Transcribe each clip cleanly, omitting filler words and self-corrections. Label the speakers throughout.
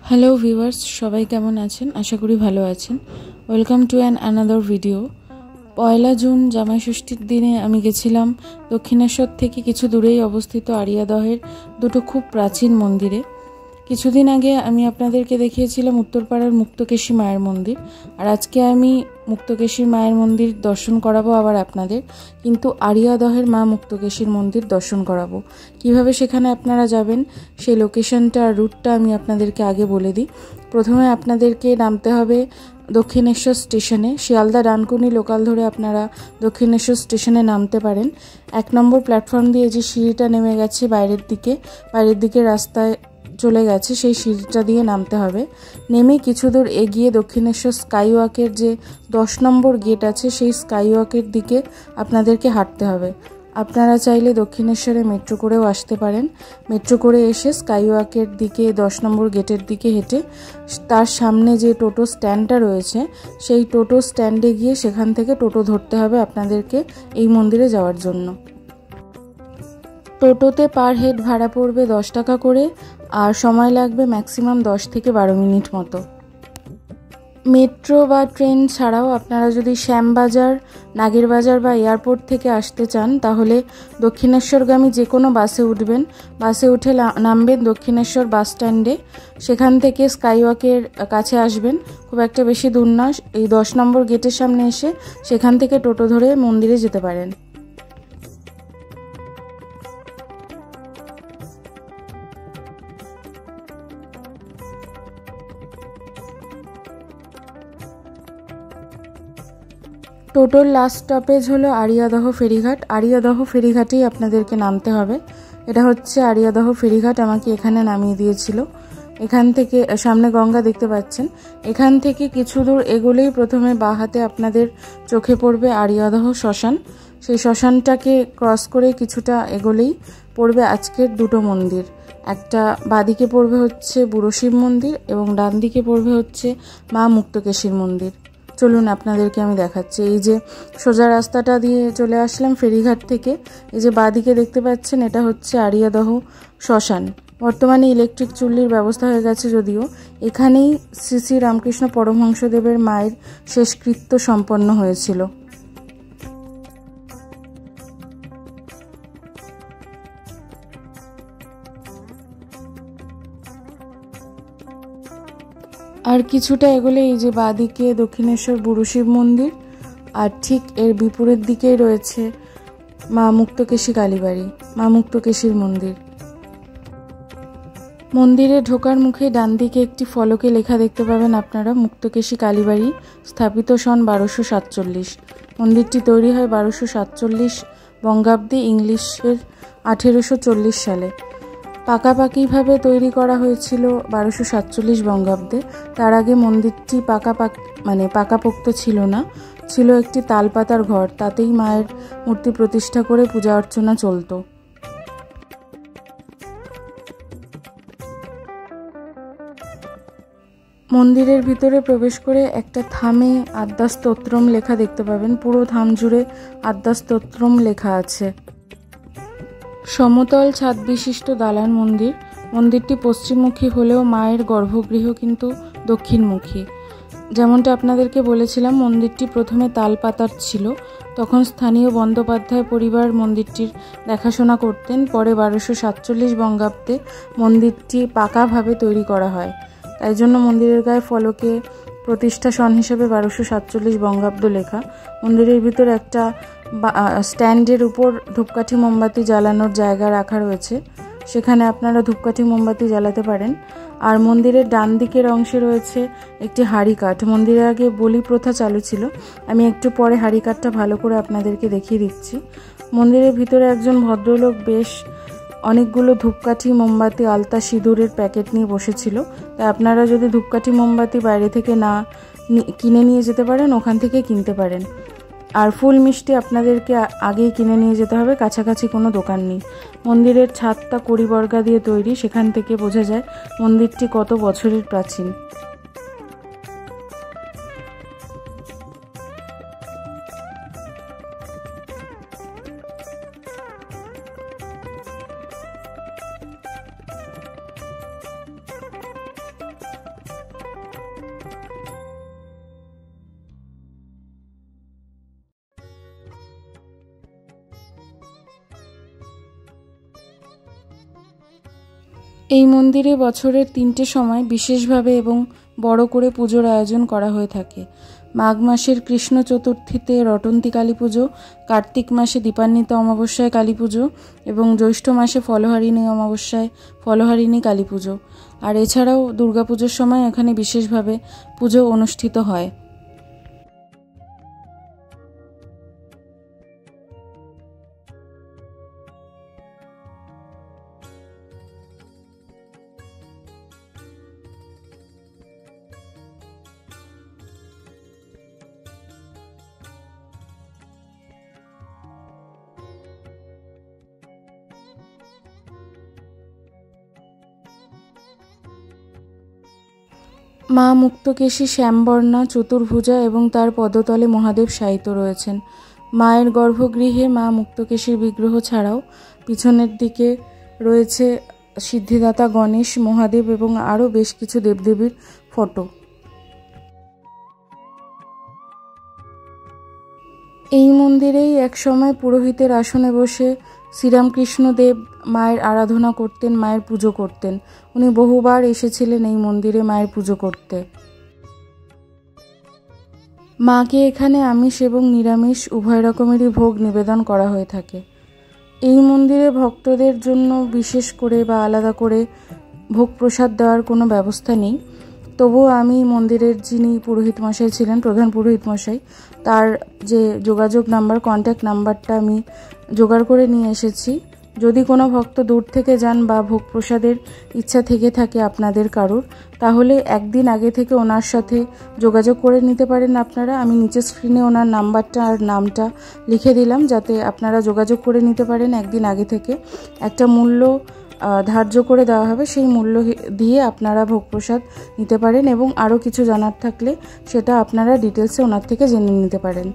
Speaker 1: Hello viewers, সবাই কেমন আছেন? আশা করি ভালো আছেন। Welcome to another video. 1 June জামাই ষষ্ঠীর দিনে আমি গেছিলাম দক্ষিণেশ্বর থেকে কিছু দূরেই অবস্থিত আড়িয়াদহের দুটো খুব প্রাচীন মন্দিরে। কিছুদিন আগে আমি আপনাদেরকে দেখিয়েছিলাম উত্তরপাড়ার মুক্তকেশী মায়ের মন্দির, আর আজকে আমি মুক্তকেশী মায়ের মন্দির দর্শন করাবো আবার আপনাদের, কিন্তু আড়িয়াদহের মা মুক্তকেশীর মন্দির দর্শন করাবো। কিভাবে সেখানে আপনারা যাবেন সেই লোকেশনটা আর রুটটা আমি আপনাদেরকে আগে বলে দিই। প্রথমে আপনাদেরকে নামতে হবে দক্ষিণেশ্বর স্টেশনে। শিয়ালদা ডানকুনি লোকাল ধরে আপনারা দক্ষিণেশ্বর স্টেশনে নামতে পারেন। 1 নম্বর প্ল্যাটফর্ম দিয়ে যে সিঁড়িটা নেমে গেছে বাইরের দিকে রাস্তায় চলে গেছে, সেই সিঁড়িটা দিয়ে নামতে হবে। নেমে কিছু দূর এগিয়ে দক্ষিণেশ্বর স্কাইওয়াকের যে 10 নম্বর গেট আছে, সেই স্কাইওয়াকের দিকে আপনাদেরকে হাঁটতে হবে। আপনারা চাইলে দক্ষিণেশ্বরে মেট্রো করেও আসতে পারেন। মেট্রো করে এসে স্কাইওয়াকের দিকে 10 নম্বর গেটের দিকে হেঁটে তার সামনে যে টোটো স্ট্যান্ডটা রয়েছে, সেই টোটো স্ট্যান্ডে গিয়ে সেখান থেকে টোটো ধরতে হবে আপনাদেরকে এই মন্দিরে যাওয়ার জন্য। টোটোতে পার হেড ভাড়া পড়বে 10 টাকা করে, আর সময় লাগবে ম্যাক্সিমাম 10 থেকে 12 মিনিট মতো। মেট্রো বা ট্রেন ছাড়াও আপনারা যদি শ্যামবাজার, নাগেরবাজার বা এয়ারপোর্ট থেকে আসতে চান, তাহলে দক্ষিণেশ্বরগামী যে কোনো বাসে উঠবেন। বাসে উঠে নামবেন দক্ষিণেশ্বর বাস স্ট্যান্ডে। সেখান থেকে স্কাইওয়াকের কাছে আসবেন, খুব একটা বেশি দূর না। এই 10 নম্বর গেটের সামনে এসে সেখান থেকে টোটো ধরে মন্দিরে যেতে পারেন। টোটোর লাস্ট স্টপেজ হলো আড়িয়াদহ ফেরিঘাট। আড়িয়াদহ ফেরিঘাটেই আপনাদেরকে নামতে হবে। এটা হচ্ছে আড়িয়াদহ ফেরিঘাট, আমাকে এখানে নামিয়ে দিয়েছিল। এখান থেকে সামনে গঙ্গা দেখতে পাচ্ছেন। এখান থেকে কিছু দূর এগোলেই প্রথমে বাঁ হাতে আপনাদের চোখে পড়বে আড়িয়াদহ শ্মশান। সেই শ্মশানটাকে ক্রস করে কিছুটা এগোলেই পড়বে আজকের দুটো মন্দির। একটা বাঁদিকে পড়বে হচ্ছে বুড়ো শিব মন্দির এবং ডান দিকে পড়বে হচ্ছে মা মুক্তকেশীর মন্দির। চলুন আপনাদেরকে আমি দেখাচ্ছি। এই যে সোজা রাস্তাটা দিয়ে চলে আসলাম ফেরিঘাট থেকে, এই যে বাঁদিকে দেখতে পাচ্ছেন, এটা হচ্ছে আড়িয়াদহ শ্মশান। বর্তমানে ইলেকট্রিক চুল্লির ব্যবস্থা হয়ে গেছে, যদিও এখানেই শ্রী শ্রী রামকৃষ্ণ পরমহংসদেবের মায়ের শেষকৃত্য সম্পন্ন হয়েছিল। আর কিছুটা এগোলে এই যে বাঁদিকে দক্ষিণেশ্বর বুড়ো শিব মন্দির, আর ঠিক এর বিপরীত দিকেই রয়েছে মা মুক্তকেশী কালীবাড়ি, মা মুক্তকেশীর মন্দির। মন্দিরে ঢোকার মুখে ডান দিকে একটি ফলকে লেখা দেখতে পাবেন আপনারা, মুক্তকেশী কালীবাড়ি, স্থাপিত সন 1247। মন্দিরটি তৈরি হয় 1247 বঙ্গাব্দে, ইংলিশের 1840 সালে। পাকাপাকিভাবে তৈরি করা হয়েছিল 1247 বঙ্গাব্দে। তার আগে মন্দিরটি পাকাপোক্ত ছিল না, ছিল একটি তালপাতার ঘর। তাতেই মায়ের মূর্তি প্রতিষ্ঠা করে পূজা অর্চনা চলত। মন্দিরের ভিতরে প্রবেশ করে একটা থামে আদ্যা স্তোত্রম লেখা দেখতে পাবেন। পুরো থাম জুড়ে আদ্যা স্তোত্রম লেখা আছে। সমতল ছাদ বিশিষ্ট দালান মন্দির। মন্দিরটি পশ্চিমমুখী হলেও মায়ের গর্ভগৃহ কিন্তু দক্ষিণমুখী। যেমনটা আপনাদেরকে বলেছিলাম, মন্দিরটি প্রথমে তালপাতার ছিল। তখন স্থানীয় বন্দ্যোপাধ্যায় পরিবার মন্দিরটির দেখাশোনা করতেন। পরে 1247 বঙ্গাব্দে মন্দিরটি পাকাভাবে তৈরি করা হয়। তাই জন্য মন্দিরের গায়ে ফলকে প্রতিষ্ঠা সন হিসেবে 1247 বঙ্গাব্দ লেখা। মন্দিরের ভিতরে একটা স্ট্যান্ডের উপর ধূপকাঠি মোমবাতি জ্বালানোর জায়গা রাখা রয়েছে, সেখানে আপনারা ধূপকাঠি মোমবাতি জ্বালাতে পারেন। আর মন্দিরের ডান দিকের অংশে রয়েছে একটি হাঁড়িকাঠ। মন্দিরের আগে বলি প্রথা চালু ছিল, আমি একটু পরে হাঁড়িকাঠটা ভালো করে আপনাদেরকে দেখিয়ে দিচ্ছি। মন্দিরের ভিতরে একজন ভদ্রলোক বেশ অনেকগুলো ধূপকাঠি মোমবাতি, আলতা, সিঁদুরের প্যাকেট নিয়ে বসেছিল। তাই আপনারা যদি ধূপকাঠি মোমবাতি বাইরে থেকে না কিনে নিয়ে যেতে পারেন, ওখান থেকে কিনতে পারেন। আর ফুল মিষ্টি আপনাদেরকে আগেই কিনে নিয়ে যেতে হবে, কাছাকাছি কোনো দোকান নেই। মন্দিরের ছাদটা কড়িবর্গা দিয়ে তৈরি, সেখান থেকে বোঝা যায় মন্দিরটি কত বছরের প্রাচীন। এই মন্দিরে বছরের 3টে সময় বিশেষভাবে এবং বড় করে পুজোর আয়োজন করা হয়ে থাকে। মাঘ মাসের কৃষ্ণ চতুর্থীতে রটন্তী কালী পুজো, কার্তিক মাসে দীপান্বিতা অমাবস্যায় কালী পুজো এবং জ্যৈষ্ঠ মাসে ফলহারিণী অমাবস্যায় ফলহারিণী কালী পুজো। আর এছাড়াও দুর্গাপুজোর সময় এখানে বিশেষভাবে পুজো অনুষ্ঠিত হয়। মা মুক্তকেশী শ্যামবর্ণা চতুর্ভুজা এবং তার পদতলে মহাদেব শায়িত রয়েছেন। মায়ের গর্ভগৃহে মা মুক্তকেশীর বিগ্রহ ছাড়াও পিছনের দিকে রয়েছে সিদ্ধিদাতা গণেশ, মহাদেব এবং আরও বেশ কিছু দেবদেবীর ফটো। এই মন্দিরেই একসময় পুরোহিতের আসনে বসে শ্রীরামকৃষ্ণদেব মায়ের আরাধনা করতেন, মায়ের পুজো করতেন। উনি বহুবার এসেছিলেন এই মন্দিরে মায়ের পুজো করতে। মাকে এখানে আমিষ এবং নিরামিষ উভয় রকমেরই ভোগ নিবেদন করা হয়ে থাকে। এই মন্দিরে ভক্তদের জন্য বিশেষ করে বা আলাদা করে ভোগ প্রসাদ দেওয়ার কোনো ব্যবস্থা নেই। তবুও আমি মন্দিরের যিনি পুরোহিত মশাই ছিলেন, প্রধান পুরোহিত মশাই, তার যে যোগাযোগ নাম্বার, কন্ট্যাক্ট নাম্বারটা আমি জোগাড় করে নিয়ে এসেছি। যদি কোনো ভক্ত দূর থেকে যান বা ভোগ প্রসাদের ইচ্ছা থেকে থাকে আপনাদের কারোর, তাহলে একদিন আগে থেকে ওনার সাথে যোগাযোগ করে নিতে পারেন আপনারা। আমি নিচে স্ক্রিনে ওনার নাম্বারটা আর নামটা লিখে দিলাম, যাতে আপনারা যোগাযোগ করে নিতে পারেন একদিন আগে থেকে। একটা মূল্য ধার্য করে দেওয়া হবে, সেই মূল্য দিয়ে আপনারা ভোগ প্রসাদ নিতে পারেন এবং আরও কিছু জানার থাকলে সেটা আপনারা ডিটেলসে ওনার থেকে জেনে নিতে পারেন।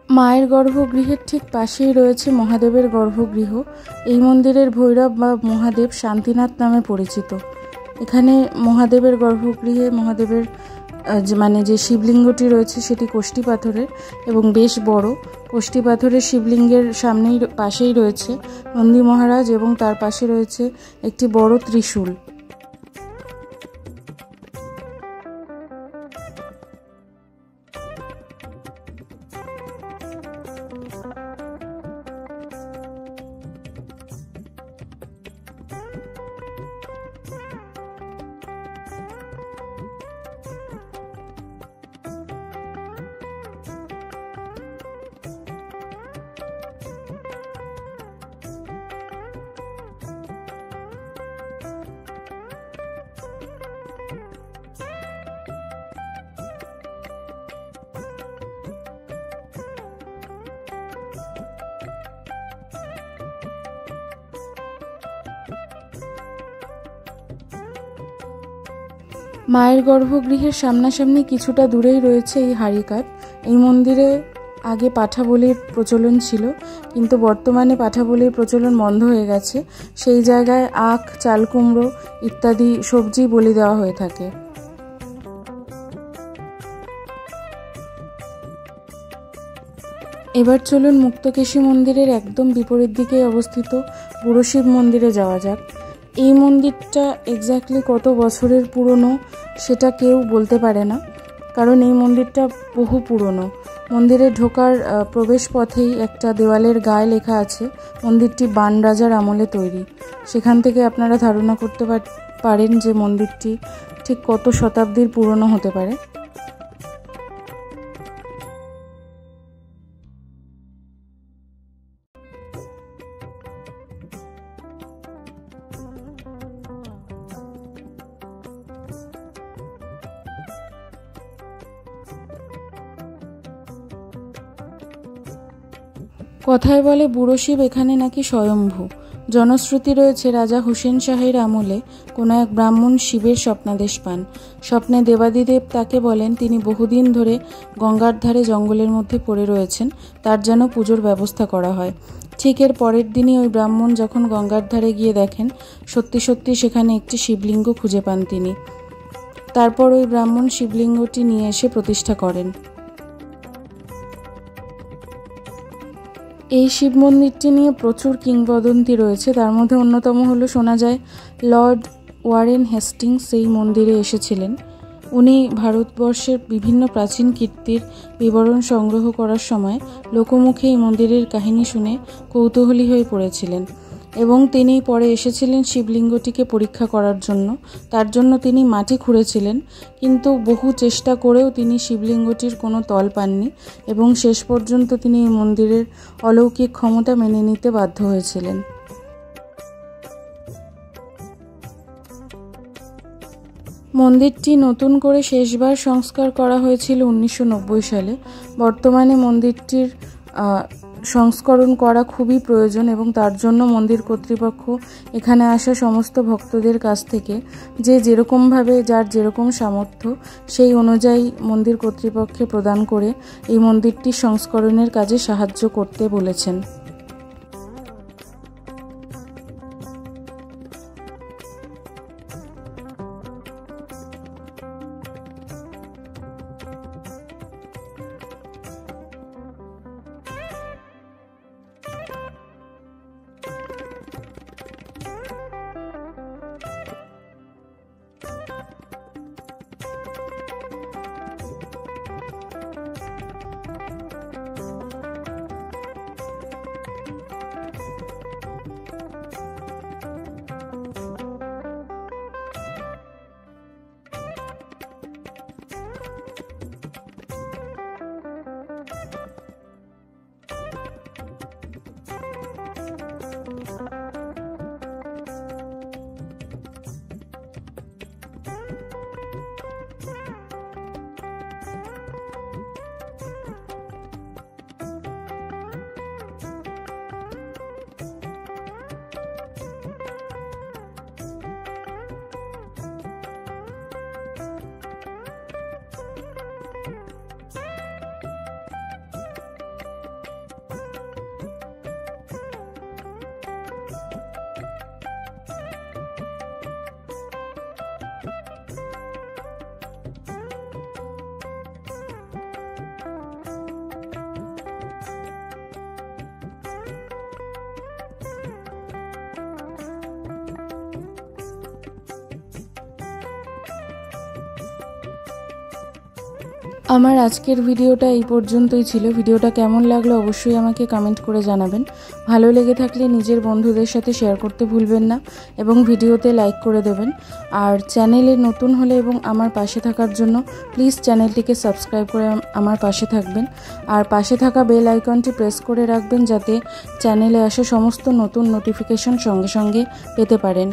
Speaker 1: মায়ের গর্ভগৃহের ঠিক পাশেই রয়েছে মহাদেবের গর্ভগৃহ। এই মন্দিরের ভৈরব বা মহাদেব শান্তিনাথ নামে পরিচিত। এখানে মহাদেবের গর্ভগৃহে মহাদেবের যে শিবলিঙ্গটি রয়েছে সেটি কোষ্ঠী পাথরের এবং বেশ বড়। কোষ্ঠী পাথরের শিবলিঙ্গের পাশেই রয়েছে নন্দী মহারাজ এবং তার পাশে রয়েছে একটি বড় ত্রিশূল। মায়ের গর্ভগৃহের সামনাসামনি কিছুটা দূরেই রয়েছে এই হাড়িকাঠ। এই মন্দিরে আগে পাঠা বলির প্রচলন ছিল, কিন্তু বর্তমানে পাঠা বলির প্রচলন বন্ধ হয়ে গেছে। সেই জায়গায় আখ, চাল কুমড়ো ইত্যাদি সবজি বলি দেওয়া হয়ে থাকে। এবার চলুন মুক্তকেশী মন্দিরের একদম বিপরীত দিকে অবস্থিত বুড়ো শিব মন্দিরে যাওয়া যাক। এই মন্দিরটা এক্স্যাক্টলি কত বছরের পুরনো সেটা কেউ বলতে পারে না, কারণ এই মন্দিরটা বহু পুরনো। মন্দিরে ঢোকার প্রবেশ পথেই একটা দেওয়ালের গায়ে লেখা আছে মন্দিরটি বাণ রাজার আমলে তৈরি। সেখান থেকে আপনারা ধারণা করতে পারেন যে মন্দিরটি ঠিক কত শতাব্দীর পুরনো হতে পারে। কথায় বলে বুড়ো শিব এখানে নাকি স্বয়ম্ভু। জনশ্রুতি রয়েছে রাজা হুসেন শাহের আমলে কোনো এক ব্রাহ্মণ শিবের স্বপ্নাদেশ পান। স্বপ্নে দেবাদিদেব তাকে বলেন তিনি বহুদিন ধরে গঙ্গার ধারে জঙ্গলের মধ্যে পড়ে রয়েছেন, তার যেন পুজোর ব্যবস্থা করা হয়। ঠিক এর পরের দিনই ওই ব্রাহ্মণ যখন গঙ্গার ধারে গিয়ে দেখেন সত্যি সত্যি সেখানে একটি শিবলিঙ্গ খুঁজে পান তিনি। তারপর ওই ব্রাহ্মণ শিবলিঙ্গটি নিয়ে এসে প্রতিষ্ঠা করেন। এই শিব মন্দিরটি নিয়ে প্রচুর কিংবদন্তি রয়েছে। তার মধ্যে অন্যতম হলো, শোনা যায় লর্ড ওয়ারেন হেস্টিংস এই মন্দিরে এসেছিলেন। উনি ভারতবর্ষের বিভিন্ন প্রাচীন কীর্তির বিবরণ সংগ্রহ করার সময় লোকমুখে এই মন্দিরের কাহিনী শুনে কৌতূহলী হয়ে পড়েছিলেন এবং তিনি পরে এসেছিলেন শিবলিঙ্গটিকে পরীক্ষা করার জন্য। তার জন্য তিনি মাটি খুঁড়েছিলেন, কিন্তু বহু চেষ্টা করেও তিনি শিবলিঙ্গটির কোনো তল পাননি এবং শেষ পর্যন্ত তিনি এই মন্দিরের অলৌকিক ক্ষমতা মেনে নিতে বাধ্য হয়েছিলেন। মন্দিরটি নতুন করে শেষবার সংস্কার করা হয়েছিল 1990 সালে। বর্তমানে মন্দিরটির সংস্করণ করা খুবই প্রয়োজন এবং তার জন্য মন্দির কর্তৃপক্ষ এখানে আসা সমস্ত ভক্তদের কাছ থেকে যে যেরকমভাবে যার যেরকম সামর্থ্য সেই অনুযায়ী মন্দির কর্তৃপক্ষকে প্রদান করে এই মন্দিরটি সংস্করণের কাজে সাহায্য করতে বলেছেন। আমার আজকের ভিডিওটা এই পর্যন্তই ছিল। ভিডিওটা কেমন লাগলো অবশ্যই আমাকে কমেন্ট করে জানাবেন। ভালো লেগে থাকলে নিজের বন্ধুদের সাথে শেয়ার করতে ভুলবেন না এবং ভিডিওতে লাইক করে দেবেন। আর চ্যানেলে নতুন হলে এবং আমার পাশে থাকার জন্য প্লিজ চ্যানেলটিকে সাবস্ক্রাইব করে আমার পাশে থাকবেন। আর পাশে থাকা বেল আইকনটি প্রেস করে রাখবেন যাতে চ্যানেলে আসা সমস্ত নতুন নোটিফিকেশন সঙ্গে সঙ্গে পেতে পারেন।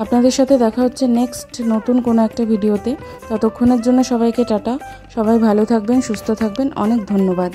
Speaker 1: আপনাদের সাথে দেখা হচ্ছে নেক্সট নতুন কোনো একটা ভিডিওতে। ততক্ষণের জন্য সবাইকে টাটা। সবাই ভালো থাকবেন, সুস্থ থাকবেন। অনেক ধন্যবাদ।